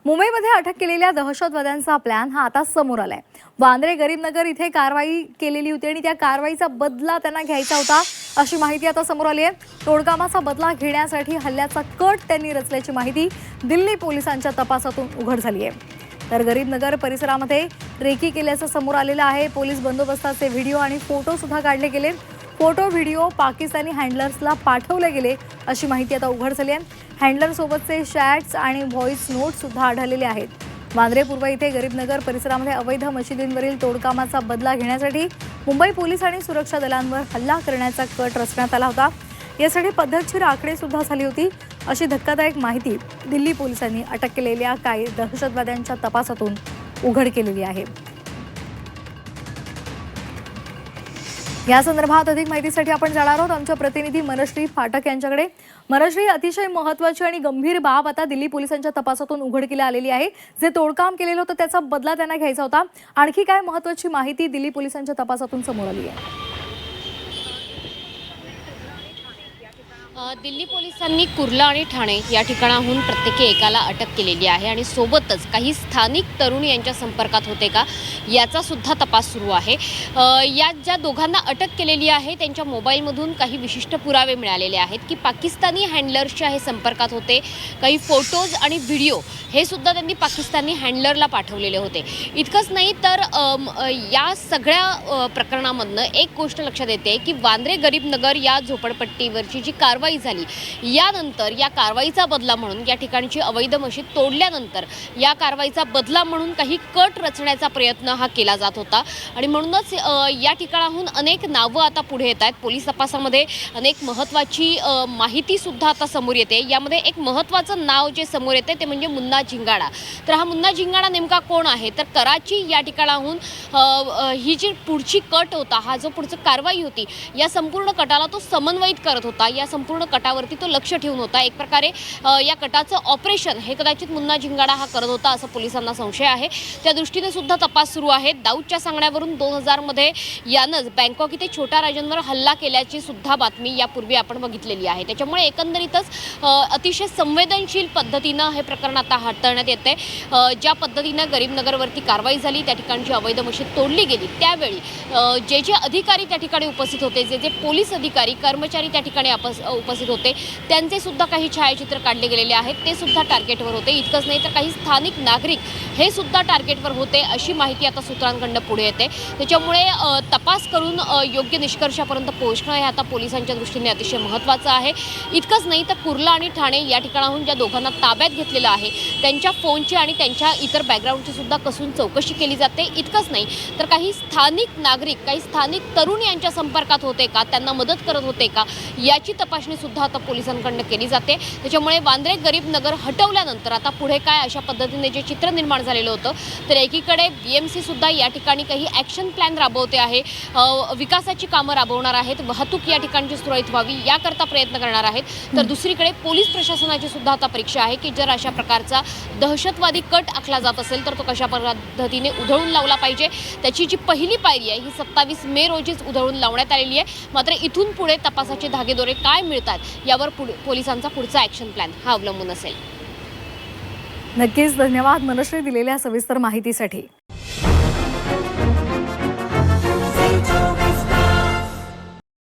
मुंबईमध्ये अटक केलेल्या दहशतवाद्यांचा प्लॅन हा आता समोर आलाय। वांद्रे गरीबनगर इथे कारवाई केलेली होती आणि त्या कारवाईचा बदला त्यांना घ्यायचा होता अशी माहिती आता समोर आली आहे। तोडकामाचा बदला घेण्यासाठी हल्ल्याचा कट त्यांनी रचल्याची माहिती दिल्ली पोलिसांच्या तपासातून उघड झाली आहे। तर गरीबनगर परिसरामध्ये रेकी केल्याचं समोर आलेलं आहे। पोलीस बंदोबस्ताचे व्हिडिओ आणि फोटो सुद्धा काढले गेले। फोटो व्हिडिओ पाकिस्तानी हँडलर्सला पाठवले गेले अशी माहिती आता उघड झाली आहे। हँडलर सोबतचे चॅट्स आणि व्हॉइस नोट सुद्धा आढळलेले आहेत। वांद्रे पूर्व इथे गरीबनगर परिसरामध्ये अवैध मशिदींवरील तोडकामाचा बदला घेण्यासाठी मुंबई पोलीस आणि सुरक्षा दलांवर हल्ला करण्याचा कट रचण्यात आला होता। यासाठी पद्धतशीर आखणी सुद्धा झाली होती अशी धक्कादायक माहिती दिल्ली पोलिसांनी अटक केलेल्या काही दहशतवाद्यांच्या तपासातून उघड केलेली आहे। या संदर्भात अधिक माहितीसाठी आपण जाणार आहोत आमच्या प्रतिनिधी मनश्री फाटक यांच्याकडे। मनश्री, अतिशय महत्त्वाची आणि गंभीर बाब आता दिल्ली पोलिसांच्या तपासातून उघडकीला आलेली आहे। जे तोडकाम केलेलं होतं त्याचा बदला त्यांना घ्यायचा होता। आणखी काय महत्त्वाची माहिती दिल्ली पोलिसांच्या तपासातून समोर आली आहे? दिल्ली पोलिसांनी कुर्ला आणि ठाणे या ठिकाणाहून प्रत्येकी एकाला अटक केलेली आहे आणि सोबतच काही स्थानिक तरुण यांच्या संपर्कात होते का याचा सुद्धा तपास सुरू आहे। या ज्या दोघांना अटक केलेली आहे त्यांच्या मोबाईलमधून काही विशिष्ट पुरावे मिळालेले आहेत की पाकिस्तानी हँडलर्सच्या हे संपर्कात होते। काही फोटोज आणि व्हिडिओ हे सुद्धा त्यांनी पाकिस्तानी हँडलरला पाठवलेले होते। इतकंच नाही तर या सगळ्या प्रकरणामधनं एक गोष्ट लक्षात येते की वांद्रे गरीबनगर या झोपडपट्टीवरची जी कारवाई झाली यानंतर या कारवाईचा बदला म्हणून या ठिकाणची अवैध मशीद तोडल्यानंतर या कारवाईचा बदला म्हणून काही कट रचण्याचा प्रयत्न हा केला जात होता आणि म्हणूनच या ठिकाणाहून अनेक नावं आता पुढे येत आहेत। पोलीस तपासामध्ये अनेक महत्त्वाची माहिती सुद्धा आता समोर येते। यामध्ये एक महत्त्वाचं नाव जे समोर येते ते म्हणजे मुन्ना झिंगाडा। तर हा मुन्ना झिंगाडा नेमका कोण आहे? तर कराची या ठिकाणाहून ही जी पुढची कट होता, हा जो पुढची कारवाई होती या संपूर्ण कटाला तो समन्वयित करत होता। या संपूर्ण कटावरती तो लक्ष ठेवून होता। एक प्रकारे या कटाचं ऑपरेशन हे कदाचित मुन्ना झिंगाडा हा करत होता असं पोलिसांना संशय आहे। त्या दृष्टीने सुद्धा तपास सुरू आहे। दाऊदच्या सांगण्यावरून 2000 मध्ये यानंच बँकॉक इथे छोट्या राजांवर हल्ला केल्याची सुद्धा बातमी यापूर्वी आपण बघितलेली आहे। त्याच्यामुळे एकंदरीतच अतिशय संवेदनशील पद्धतीनं हे प्रकरण आता हाताळण्यात येते। ज्या पद्धतीनं गरीबनगरवरती कारवाई झाली, त्या ठिकाणची अवैध मशीद तोडली गेली, त्यावेळी जे अधिकारी त्या ठिकाणी उपस्थित होते, जे पोलीस अधिकारी कर्मचारी त्या ठिकाणी उपस्थित होते, त्यांचे सुद्धा काही छायाचित्र काढले गेलेले आहेत। ते सुद्धा टार्गेटवर होते। इतकंच नाही तर काही स्थानिक नागरिक हे सुद्धा टार्गेटवर होते अशी माहिती आता सूत्रांकडून पुढे येते। त्याच्यामुळे तपास करून योग्य निष्कर्षापर्यंत पोहोचणं हे आता पोलिसांच्या दृष्टीने अतिशय महत्त्वाचं आहे। इतकंच नाही तर कुर्ला आणि ठाणे या ठिकाणाहून ज्या दोघांना ताब्यात घेतलेलं आहे त्यांच्या फोनची आणि त्यांच्या इतर बॅकग्राऊंडची सुद्धा कसून चौकशी केली जाते। इतकंच नाही तर काही स्थानिक नागरिक, काही स्थानिक तरुण यांच्या संपर्कात होते का, त्यांना मदत करत होते का याची तपासणी सुद्धा आता पोलिसांकडून केली जाते। त्याच्यामुळे वांद्रे गरीबनगर हटवल्यानंतर आता पुढे काय अशा पद्धतीने जे चित्र निर्माण झालेलं होतं, तर एकीकडे BMC सुद्धा या ठिकाणी काही ॲक्शन प्लॅन राबवते आहे, विकासाची कामं राबवणार आहेत, वाहतूक या ठिकाणची सुरळीत व्हावी याकरता प्रयत्न करणार आहेत। तर दुसरीकडे पोलीस प्रशासनाची सुद्धा आता परीक्षा आहे की जर अशा प्रकारचा दहशतवादी कट आखला जात असेल तर तो कशा पद्धतीने उधळून लावला पाहिजे। त्याची जी पहिली पायरी आहे ही 27 मे रोजीच उधळून लावण्यात आलेली आहे। मात्र इथून पुढे तपासाचे धागेदोरे काय मिळतात यावर पोलिसांचा पुढचा ॲक्शन प्लॅन हा अवलंबून असेल। नक्कीच, धन्यवाद मनश्री दिलेल्या सविस्तर माहितीसाठी।